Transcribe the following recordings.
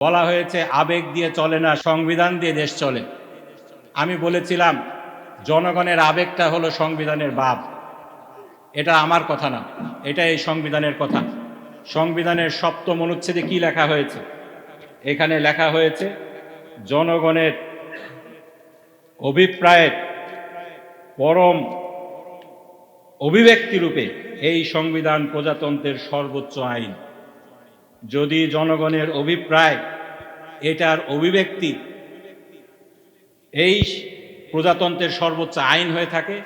বলা হয়েছে আবেগ দিয়ে চলে না, সংবিধান দিয়ে দেশ চলে। আমি বলেছিলাম জনগণের আবেগটা হলো সংবিধানের বাপ। এটা আমার কথা না, এটা এই সংবিধানের কথা। সংবিধানের ৭ম অনুচ্ছেদে কি লেখা হয়েছে? এখানে লেখা হয়েছে জনগণের অভিপ্রায়ের পরম অভিব্যক্তি রূপে এই সংবিধান প্রজাতন্ত্রের সর্বোচ্চ আইন। যদি জনগণের অভিপ্রায় এটার অভিব্যক্তি এই প্রজাতন্ত্রের সর্বোচ্চ আইন হয়ে থাকে,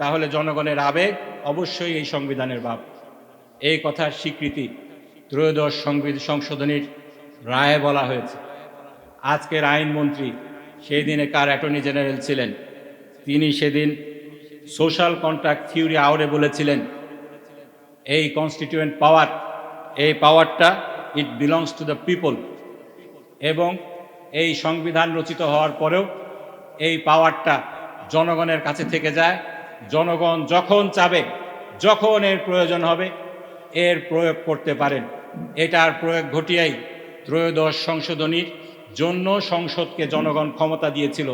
তাহলে জনগণের আবেগ অবশ্যই এই সংবিধানের বাপ। এই কথার স্বীকৃতি ত্রয়োদশ সংশোধনীর রায়ে বলা হয়েছে। আজকের আইনমন্ত্রী সেই দিনে কার অ্যাটর্নি জেনারেল ছিলেন, তিনি সেদিন সোশ্যাল কন্ট্রাক্ট থিওরি আওড়ে বলেছিলেন এই কনস্টিটিউয়েন্ট পাওয়ার, এই পাওয়ারটা ইট বিলংস টু দ্য পিপল। এবং এই সংবিধান রচিত হওয়ার পরেও এই পাওয়ারটা জনগণের কাছে থেকে যায়। জনগণ যখন চাবে, যখন এর প্রয়োজন হবে, এর প্রয়োগ করতে পারেন। এটার প্রয়োগ ঘটিয়েই ত্রয়োদশ সংশোধনীর জন্য সংসদকে জনগণ ক্ষমতা দিয়েছিল।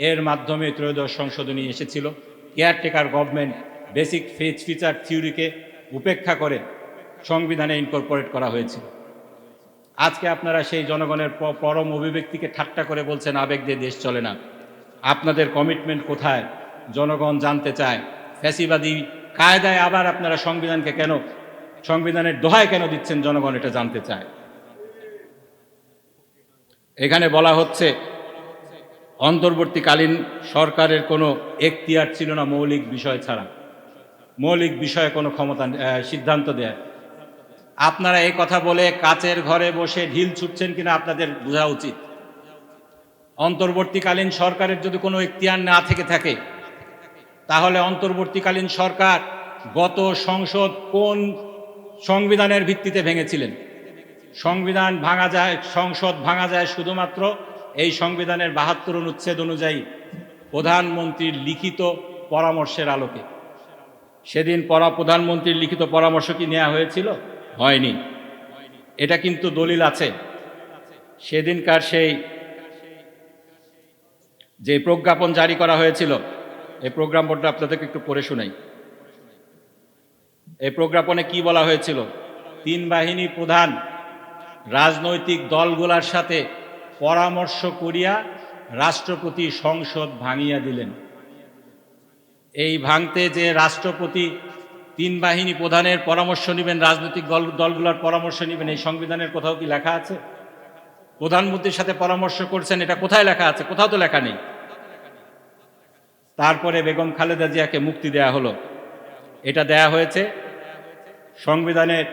এর মাধ্যমে ত্রয়োদশ সংশোধনী এসেছিল। কেয়ারটেকার গভর্নমেন্ট বেসিক ফিচার থিওরিকে উপেক্ষা করে সংবিধানে ইনকর্পোরেট করা হয়েছিল। আজকে আপনারা সেই জনগণের পরম অভিব্যক্তিকে ঠাট্টা করে বলছেন আবেগ দিয়ে দেশ চলে না। আপনাদের কমিটমেন্ট কোথায় জনগণ জানতে চায়। ফ্যাসিবাদী কায়দায় আবার আপনারা সংবিধানকে কেন, সংবিধানের দোহাই কেন দিচ্ছেন, জনগণ এটা জানতে চায়। এখানে বলা হচ্ছে অন্তর্বর্তীকালীন সরকারের কোনো এখতিয়ার ছিল না মৌলিক বিষয় ছাড়া, মৌলিক বিষয়ে কোনো ক্ষমতা সিদ্ধান্ত দেয়। আপনারা এই কথা বলে কাচের ঘরে বসে ঢিল ছুটছেন কিনা আপনাদের বোঝা উচিত। অন্তর্বর্তীকালীন সরকারের যদি কোনো এখতিয়ার না থেকে থাকে, তাহলে অন্তর্বর্তীকালীন সরকার গত সংসদ কোন সংবিধানের ভিত্তিতে ভেঙেছিলেন? সংবিধান ভাঙা যায়, সংসদ ভাঙা যায় শুধুমাত্র এই সংবিধানের ৭২ অনুচ্ছেদ অনুযায়ী প্রধানমন্ত্রীর লিখিত পরামর্শের আলোকে। সেদিন প্রধানমন্ত্রীর লিখিত পরামর্শ কি নেওয়া হয়েছিল? হয়নি। এটা কিন্তু দলিল আছে। সেদিনকার সেই যে প্রজ্ঞাপন জারি করা হয়েছিল, এই প্রজ্ঞাপনটা আপনাদেরকে একটু পড়ে শোনাই। এই প্রজ্ঞাপনে কি বলা হয়েছিল? ৩ বাহিনী প্রধান রাজনৈতিক দলগুলোর সাথে পরামর্শ করিয়া রাষ্ট্রপতি সংসদ ভাঙিয়া দিলেন। এই ভাঙতে যে রাষ্ট্রপতি ৩ বাহিনী প্রধানের পরামর্শ নেবেন, রাজনৈতিক দলগুলোর পরামর্শ নেবেন, এই সংবিধানের কোথাও কি লেখা আছে? প্রধানমন্ত্রীর সাথে পরামর্শ করছেন, এটা কোথায় লেখা আছে? কোথাও তো লেখা নেই। তারপরে বেগম খালেদা জিয়াকে মুক্তি দেয়া হলো। এটা দেয়া হয়েছে সংবিধানের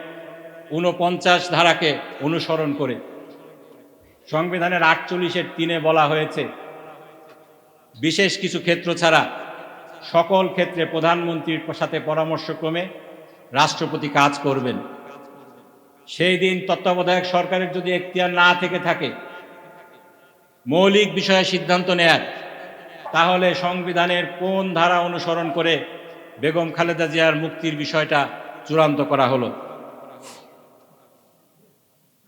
৪৯ ধারাকে অনুসরণ করে। সংবিধানের ৪৮-এর ৩-এ বলা হয়েছে বিশেষ কিছু ক্ষেত্র ছাড়া সকল ক্ষেত্রে প্রধানমন্ত্রীর সাথে পরামর্শক্রমে রাষ্ট্রপতি কাজ করবেন। সেই দিন তত্ত্বাবধায়ক সরকারের যদি এখতিয়ার না থেকে থাকে মৌলিক বিষয়ে সিদ্ধান্ত নেয়ার, তাহলে সংবিধানের কোন ধারা অনুসরণ করে বেগম খালেদা জিয়ার মুক্তির বিষয়টা চূড়ান্ত করা হলো?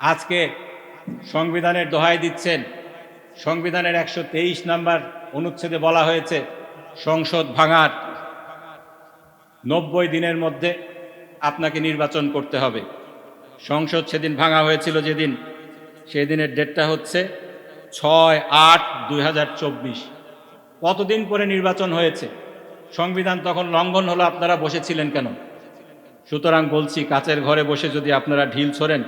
আজকে সংবিধানের দোহাই দিচ্ছেন। সংবিধানের ১২৩ নম্বর অনুচ্ছেদে বলা হয়েছে সংসদ ভাঙার ৯০ দিনের মধ্যে আপনাকে নির্বাচন করতে হবে। সংসদ সেদিন ভাঙা হয়েছিল যেদিন, সেদিনের ডেটটা হচ্ছে ৬-৮-২০২৪। কতদিন পরে নির্বাচন হয়েছে? সংবিধান তখন লঙ্ঘন হলো, আপনারা বসেছিলেন কেন? সুতরাং বলছি, কাচের ঘরে বসে যদি আপনারা ঢিল ছোড়েন,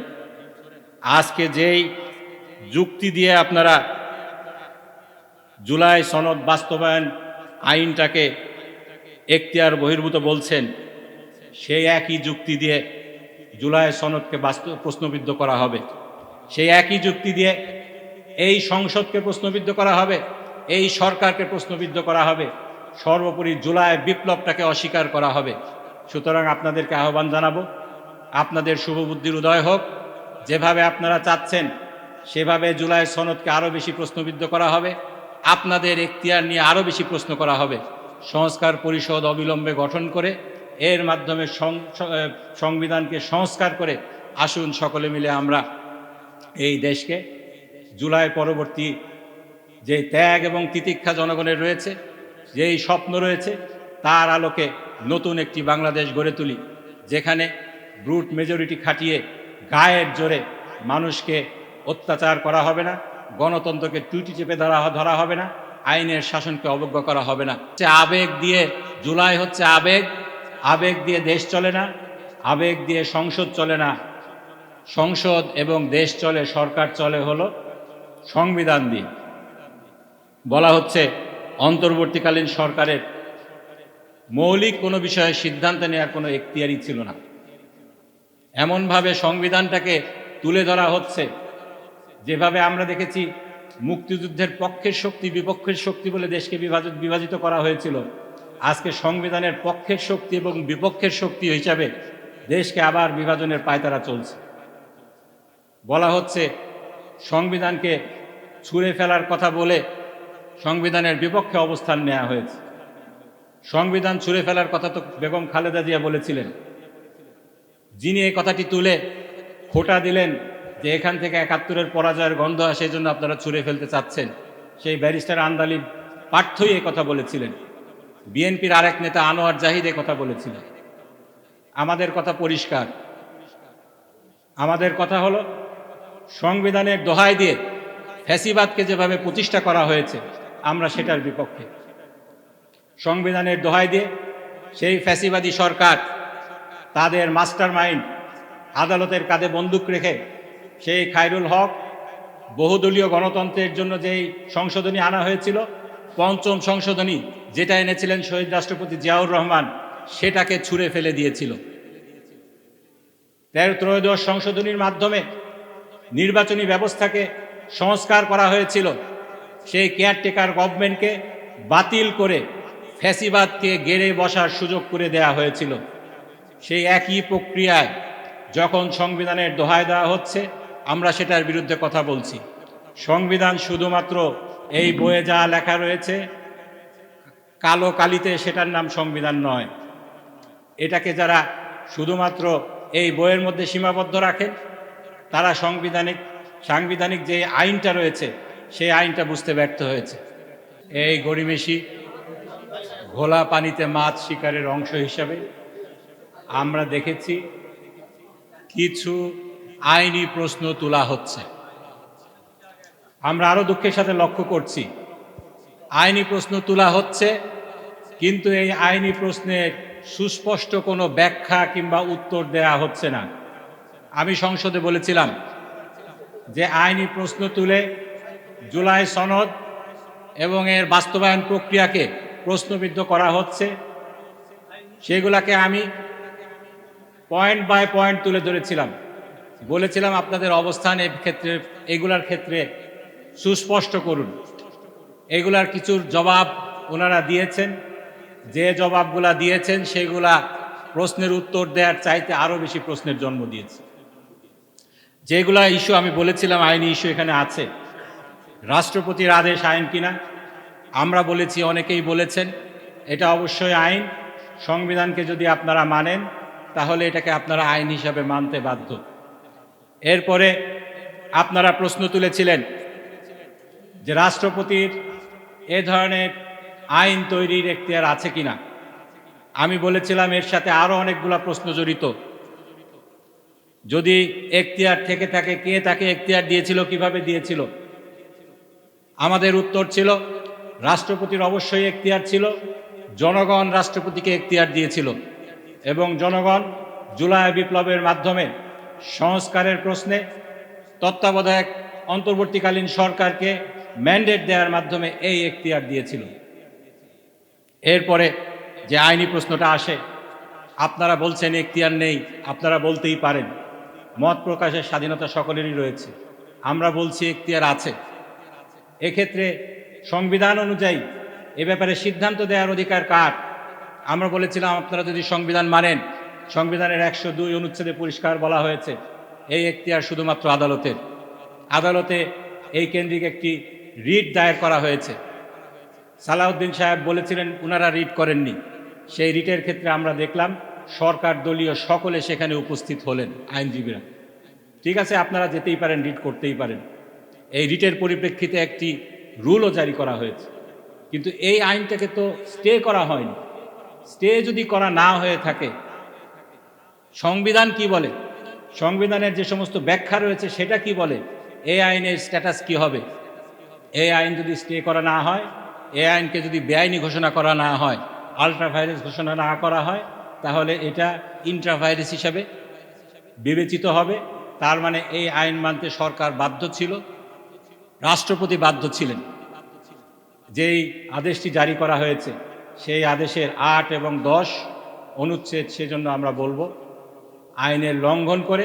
আজকে যেই যুক্তি দিয়ে আপনারা জুলাই সনদ বাস্তবায়ন আইনটাকে এখতিয়ার বহির্ভূত বলছেন, সেই একই যুক্তি দিয়ে জুলাই সনদকে প্রশ্নবিদ্ধ করা হবে। সেই একই যুক্তি দিয়ে এই সংসদকে প্রশ্নবিদ্ধ করা হবে, এই সরকারকে প্রশ্নবিদ্ধ করা হবে, সর্বোপরি জুলাই বিপ্লবটাকে অস্বীকার করা হবে। সুতরাং আপনাদেরকে আহ্বান জানাবো, আপনাদের শুভবুদ্ধির উদয় হোক। যেভাবে আপনারা চাচ্ছেন সেভাবে জুলাই সনদকে আরও বেশি প্রশ্নবিদ্ধ করা হবে, আপনাদের এখতিয়ার নিয়ে আরও বেশি প্রশ্ন করা হবে। সংস্কার পরিষদ অবিলম্বে গঠন করে এর মাধ্যমে সংবিধানকে সংস্কার করে আসুন সকলে মিলে আমরা এই দেশকে জুলাই পরবর্তী যে ত্যাগ এবং তিতিক্ষা জনগণের রয়েছে, যেই স্বপ্ন রয়েছে, তার আলোকে নতুন একটি বাংলাদেশ গড়ে তুলি, যেখানে ব্রুট মেজরিটি খাটিয়ে গায়ের জোরে মানুষকে অত্যাচার করা হবে না, গণতন্ত্রকে টুটি চেপে ধরা হবে না, আইনের শাসনকে অবজ্ঞা করা হবে না। আবেগ দিয়ে, জুলাই হচ্ছে আবেগ, আবেগ দিয়ে দেশ চলে না, আবেগ দিয়ে সংসদ চলে না। সংসদ এবং দেশ চলে, সরকার চলে হলো সংবিধান দিয়ে। বলা হচ্ছে অন্তর্বর্তীকালীন সরকারের মৌলিক কোনো বিষয়ে সিদ্ধান্ত নেওয়ার কোনো এখতিয়ারই ছিল না। এমনভাবে সংবিধানটাকে তুলে ধরা হচ্ছে, যেভাবে আমরা দেখেছি মুক্তিযুদ্ধের পক্ষের শক্তি বিপক্ষের শক্তি বলে দেশকে বিভাজিত করা হয়েছিল, আজকে সংবিধানের পক্ষের শক্তি এবং বিপক্ষের শক্তি হিসাবে দেশকে আবার বিভাজনের পায়তারা চলছে। বলা হচ্ছে সংবিধানকে ছুঁড়ে ফেলার কথা বলে সংবিধানের বিপক্ষে অবস্থান নেওয়া হয়েছে। সংবিধান ছুঁড়ে ফেলার কথা তো বেগম খালেদা জিয়া বলেছিলেন, যিনি এই কথাটি তুলে খোঁটা দিলেন যে এখান থেকে ৭১-এর পরাজয়ের গন্ধ আসে, সেই জন্য আপনারা ছুঁড়ে ফেলতে চাচ্ছেন, সেই ব্যারিস্টার আন্দালিব পার্থই এই কথা বলেছিলেন। বিএনপির আরেক নেতা আনোয়ার জাহিদ এই কথা বলেছিলেন। আমাদের কথা পরিষ্কার, আমাদের কথা হলো সংবিধানের দোহাই দিয়ে ফ্যাসিবাদকে যেভাবে প্রতিষ্ঠা করা হয়েছে, আমরা সেটার বিপক্ষে। সংবিধানের দোহাই দিয়ে সেই ফ্যাসিবাদী সরকার তাদের মাস্টার মাইন্ড আদালতের কাঁধে বন্দুক রেখে সেই খায়রুল হক বহুদলীয় গণতন্ত্রের জন্য যেই সংশোধনী আনা হয়েছিল, পঞ্চম সংশোধনী যেটা এনেছিলেন শহীদ রাষ্ট্রপতি জিয়াউর রহমান, সেটাকে ছুঁড়ে ফেলে দিয়েছিল। ত্রয়োদশ সংশোধনীর মাধ্যমে নির্বাচনী ব্যবস্থাকে সংস্কার করা হয়েছিল, সেই কেয়ারটেকার গভর্নমেন্টকে বাতিল করে ফ্যাসিবাদকে গেড়ে বসার সুযোগ করে দেয়া হয়েছিল। সেই একই প্রক্রিয়ায় যখন সংবিধানের দোহাই দেওয়া হচ্ছে, আমরা সেটার বিরুদ্ধে কথা বলছি। সংবিধান শুধুমাত্র এই বইয়ে যা লেখা রয়েছে কালো কালিতে, সেটার নাম সংবিধান নয়। এটাকে যারা শুধুমাত্র এই বইয়ের মধ্যে সীমাবদ্ধ রাখেন, তারা সাংবিধানিক যে আইনটা রয়েছে সেই আইনটা বুঝতে ব্যর্থ হয়েছে। এই গড়িমেশি ঘোলা পানিতে মাছ শিকারের অংশ হিসাবে আমরা দেখেছি কিছু আইনি প্রশ্ন তোলা হচ্ছে। আমরা আরো দুঃখের সাথে লক্ষ্য করছি, আইনি প্রশ্ন তোলা হচ্ছে, কিন্তু এই আইনি প্রশ্নের সুস্পষ্ট কোনো ব্যাখ্যা কিংবা উত্তর দেয়া হচ্ছে না। আমি সংসদে বলেছিলাম যে আইনি প্রশ্ন তুলে জুলাই সনদ এবং এর বাস্তবায়ন প্রক্রিয়াকে প্রশ্নবিদ্ধ করা হচ্ছে, সেগুলাকে আমি পয়েন্ট বাই পয়েন্ট তুলে ধরেছিলাম। বলেছিলাম আপনাদের অবস্থান এগুলার ক্ষেত্রে সুস্পষ্ট করুন। এগুলার কিছুর জবাব ওনারা দিয়েছেন, যে জবাবগুলা দিয়েছেন সেগুলা প্রশ্নের উত্তর দেওয়ার চাইতে আরও বেশি প্রশ্নের জন্ম দিয়েছে। যেগুলা ইস্যু আমি বলেছিলাম আইনি ইস্যু এখানে আছে, রাষ্ট্রপতির আদেশ আইন কিনা, আমরা বলেছি, অনেকেই বলেছেন এটা অবশ্যই আইন। সংবিধানকে যদি আপনারা মানেন তাহলে এটাকে আপনারা আইন হিসাবে মানতে বাধ্য। এরপরে আপনারা প্রশ্ন তুলেছিলেন যে রাষ্ট্রপতির এ ধরনের আইন তৈরির এখতিয়ার আছে কিনা। আমি বলেছিলাম এর সাথে আরও অনেকগুলা প্রশ্ন জড়িত। যদি এখতিয়ার থেকে থাকে, কে তাকে এখতিয়ার দিয়েছিল, কিভাবে দিয়েছিল। আমাদের উত্তর ছিল রাষ্ট্রপতির অবশ্যই এখতিয়ার ছিল, জনগণ রাষ্ট্রপতিকে এখতিয়ার দিয়েছিল এবং জনগণ জুলাই বিপ্লবের মাধ্যমে সংস্কারের প্রশ্নে তত্ত্বাবধায়ক অন্তর্বর্তীকালীন সরকারকে ম্যান্ডেট দেওয়ার মাধ্যমে এই এখতিয়ার দিয়েছিল। এরপরে যে আইনি প্রশ্নটা আসে, আপনারা বলছেন এখতিয়ার নেই, আপনারা বলতেই পারেন, মত প্রকাশের স্বাধীনতা সকলেরই রয়েছে। আমরা বলছি এখতিয়ার আছে। এক্ষেত্রে সংবিধান অনুযায়ী এ ব্যাপারে সিদ্ধান্ত দেওয়ার অধিকার কার? আমরা বলেছিলাম আপনারা যদি সংবিধান মানেন, সংবিধানের ১০২ অনুচ্ছেদে পরিষ্কার বলা হয়েছে এই এখতিয়ার শুধুমাত্র আদালতের। আদালতে এই কেন্দ্রিক একটি রিট দায়ের করা হয়েছে। সালাউদ্দিন সাহেব বলেছিলেন ওনারা রিট করেননি। সেই রিটের ক্ষেত্রে আমরা দেখলাম সরকার দলীয় সকলে সেখানে উপস্থিত হলেন, আইনজীবীরা। ঠিক আছে, আপনারা যেতেই পারেন, রিট করতেই পারেন, এই রিটের পরিপ্রেক্ষিতে একটি রুলও জারি করা হয়েছে, কিন্তু এই আইনটাকে তো স্টে করা হয়নি। স্টে যদি করা না হয়ে থাকে, সংবিধান কি বলে, সংবিধানের যে সমস্ত ব্যাখ্যা রয়েছে সেটা কি বলে, এই আইনের স্ট্যাটাস কি হবে? এই আইন যদি স্টে করা না হয়, এই আইনকে যদি বেআইনি ঘোষণা করা না হয়, আলট্রা ভাইরাস ঘোষণা না করা হয়, তাহলে এটা ইন্ট্রা ভাইরাস হিসাবে বিবেচিত হবে। তার মানে এই আইন মানতে সরকার বাধ্য ছিল, রাষ্ট্রপতি বাধ্য ছিলেন। যেই আদেশটি জারি করা হয়েছে সেই আদেশের 8 এবং 10 অনুচ্ছেদ, সেজন্য আমরা বলবো আইনের লঙ্ঘন করে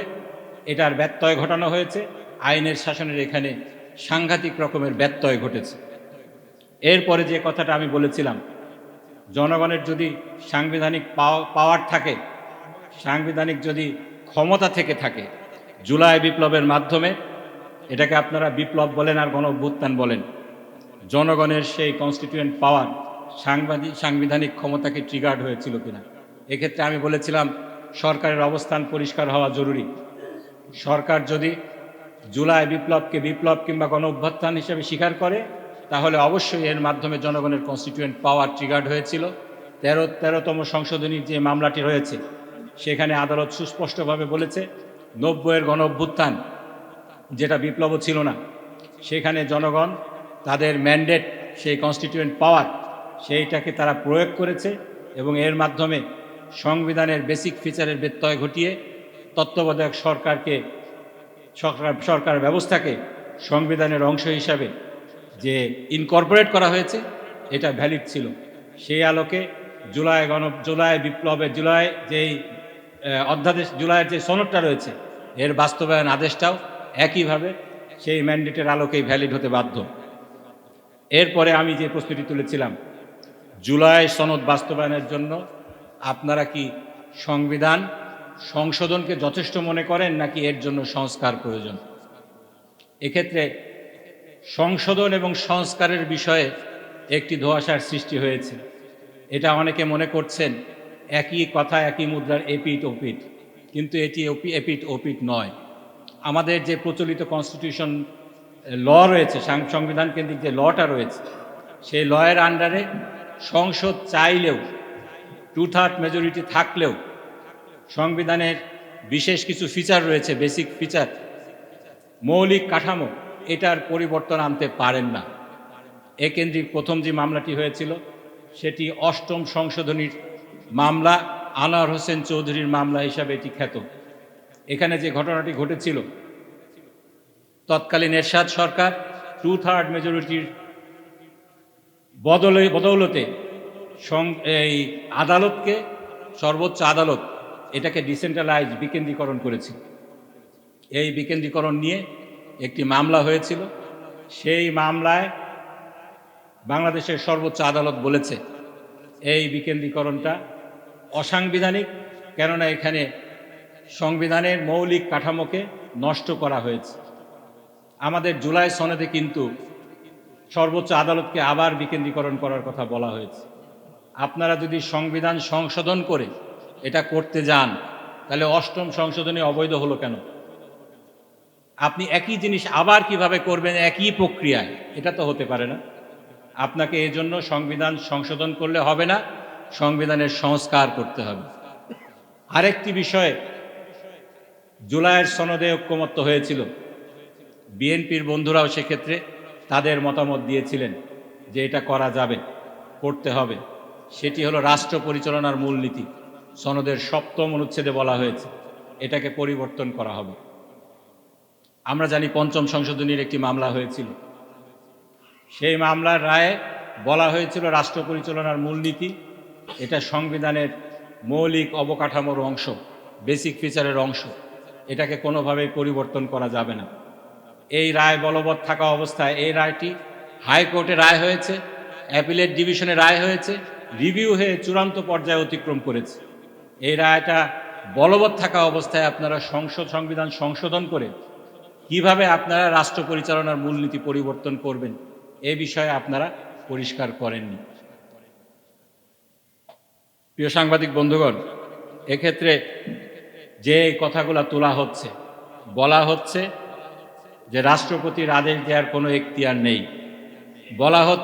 এটার ব্যত্যয় ঘটানো হয়েছে। আইনের শাসনের এখানে সাংঘাতিক রকমের ব্যত্যয় ঘটেছে। এরপরে যে কথাটা আমি বলেছিলাম, জনগণের যদি সাংবিধানিক পাওয়ার থাকে, সাংবিধানিক যদি ক্ষমতা থেকে থাকে, জুলাই বিপ্লবের মাধ্যমে, এটাকে আপনারা বিপ্লব বলেন আর গণ অভ্যুত্থান বলেন, জনগণের সেই কনস্টিটিউয়েন্ট পাওয়ার সাংবিধানিক ক্ষমতাকে ট্রিগার্ড হয়েছিল কিনা। এক্ষেত্রে আমি বলেছিলাম সরকারের অবস্থান পরিষ্কার হওয়া জরুরি। সরকার যদি জুলাই বিপ্লবকে বিপ্লব কিংবা গণ অভ্যুত্থান হিসেবে স্বীকার করে, তাহলে অবশ্যই এর মাধ্যমে জনগণের কনস্টিটিউয়েন্ট পাওয়ার ট্রিগার্ড হয়েছিল। 13তম সংশোধনীর যে মামলাটি রয়েছে সেখানে আদালত সুস্পষ্টভাবে বলেছে 90-এর গণ অভ্যুত্থান, যেটা বিপ্লব ছিল না, সেখানে জনগণ তাদের ম্যান্ডেট, সেই কনস্টিটিউয়েন্ট পাওয়ার, সেইটাকে তারা প্রয়োগ করেছে এবং এর মাধ্যমে সংবিধানের বেসিক ফিচারের ব্যত্যয় ঘটিয়ে তত্ত্বাবধায়ক সরকার ব্যবস্থাকে সংবিধানের অংশ হিসাবে যে ইনকর্পোরেট করা হয়েছে, এটা ভ্যালিড ছিল। সেই আলোকে জুলাই বিপ্লবের যেই অধ্যাদেশ, জুলাইয়ের যে সনদটা রয়েছে, এর বাস্তবায়ন আদেশটাও একইভাবে সেই ম্যান্ডেটের আলোকেই ভ্যালিড হতে বাধ্য। এরপরে আমি যে প্রশ্নটি তুলেছিলাম, জুলাই সনদ বাস্তবায়নের জন্য আপনারা কি সংবিধান সংশোধনকে যথেষ্ট মনে করেন, নাকি এর জন্য সংস্কার প্রয়োজন? এক্ষেত্রে সংশোধন এবং সংস্কারের বিষয়ে একটি ধোঁয়াশার সৃষ্টি হয়েছে। এটা অনেকে মনে করছেন একই কথা, একই মুদ্রার এপিঠ ওপিঠ, কিন্তু এটি এপিঠ ওপিঠ নয়। আমাদের যে প্রচলিত কনস্টিটিউশন ল রয়েছে, সংবিধান কেন্দ্রিক যে লটা রয়েছে, সেই লয়ের আন্ডারে সংসদ চাইলেও, 2/3 মেজরিটি থাকলেও, সংবিধানের বিশেষ কিছু ফিচার রয়েছে, বেসিক ফিচার, মৌলিক কাঠামো, এটার পরিবর্তন আনতে পারেন না। এ কেন্দ্রিক প্রথম যে মামলাটি হয়েছিল সেটি 8ম সংশোধনীর মামলা, আনোয়ার হোসেন চৌধুরীর মামলা হিসাবে এটি খ্যাত। এখানে যে ঘটনাটি ঘটেছিল, তৎকালীন এরশাদ সরকার 2/3 মেজরিটির বদৌলতে এই আদালতকে, সর্বোচ্চ আদালত, এটাকে ডিসেন্ট্রালাইজ, বিকেন্দ্রীকরণ করেছিল। এই বিকেন্দ্রীকরণ নিয়ে একটি মামলা হয়েছিল। সেই মামলায় বাংলাদেশের সর্বোচ্চ আদালত বলেছে এই বিকেন্দ্রীকরণটা অসাংবিধানিক, কেননা এখানে সংবিধানের মৌলিক কাঠামোকে নষ্ট করা হয়েছে। আমাদের জুলাই সনদে কিন্তু সর্বোচ্চ আদালতকে আবার বিকেন্দ্রীকরণ করার কথা বলা হয়েছে। আপনারা যদি সংবিধান সংশোধন করে এটা করতে যান, তাহলে 8ম সংশোধনী অবৈধ হলো কেন? আপনি একই জিনিস আবার কিভাবে করবেন একই প্রক্রিয়ায়? এটা তো হতে পারে না। আপনাকে এই জন্য সংবিধান সংশোধন করলে হবে না, সংবিধানের সংস্কার করতে হবে। আরেকটি বিষয়ে জুলাইয়ের সনদে ঐক্যমত্য হয়েছিল, বিএনপির বন্ধুরাও সেক্ষেত্রে তাদের মতামত দিয়েছিলেন যে এটা করা যাবে, করতে হবে। সেটি হলো রাষ্ট্র পরিচালনার মূলনীতি। সনদের 7ম অনুচ্ছেদে বলা হয়েছে এটাকে পরিবর্তন করা হবে। আমরা জানি 5ম সংশোধনীর একটি মামলা হয়েছিল, সেই মামলার রায়ে বলা হয়েছিল রাষ্ট্র পরিচালনার মূলনীতি এটা সংবিধানের মৌলিক অবকাঠামোর অংশ, বেসিক ফিচারের অংশ, এটাকে কোনোভাবেই পরিবর্তন করা যাবে না। এই রায় বলবৎ থাকা অবস্থায়, এই রায়টি হাইকোর্টে রায় হয়েছে, অ্যাপিলেট ডিভিশনে রায় হয়েছে, রিভিউ হয়ে চূড়ান্ত পর্যায়ে অতিক্রম করেছে। এই রায়টা বলবৎ থাকা অবস্থায় আপনারা সংবিধান সংশোধন করে কিভাবে আপনারা রাষ্ট্র পরিচালনার মূলনীতি পরিবর্তন করবেন, এ বিষয়ে আপনারা পরিষ্কার করেননি। প্রিয় সাংবাদিক বন্ধুগণ, এক্ষেত্রে যে কথাগুলো তোলা হচ্ছে, বলা হচ্ছে যে রাষ্ট্রপতির আদেশ দেওয়ার কোনো এখতিয়ার নেই। বলা হচ্ছে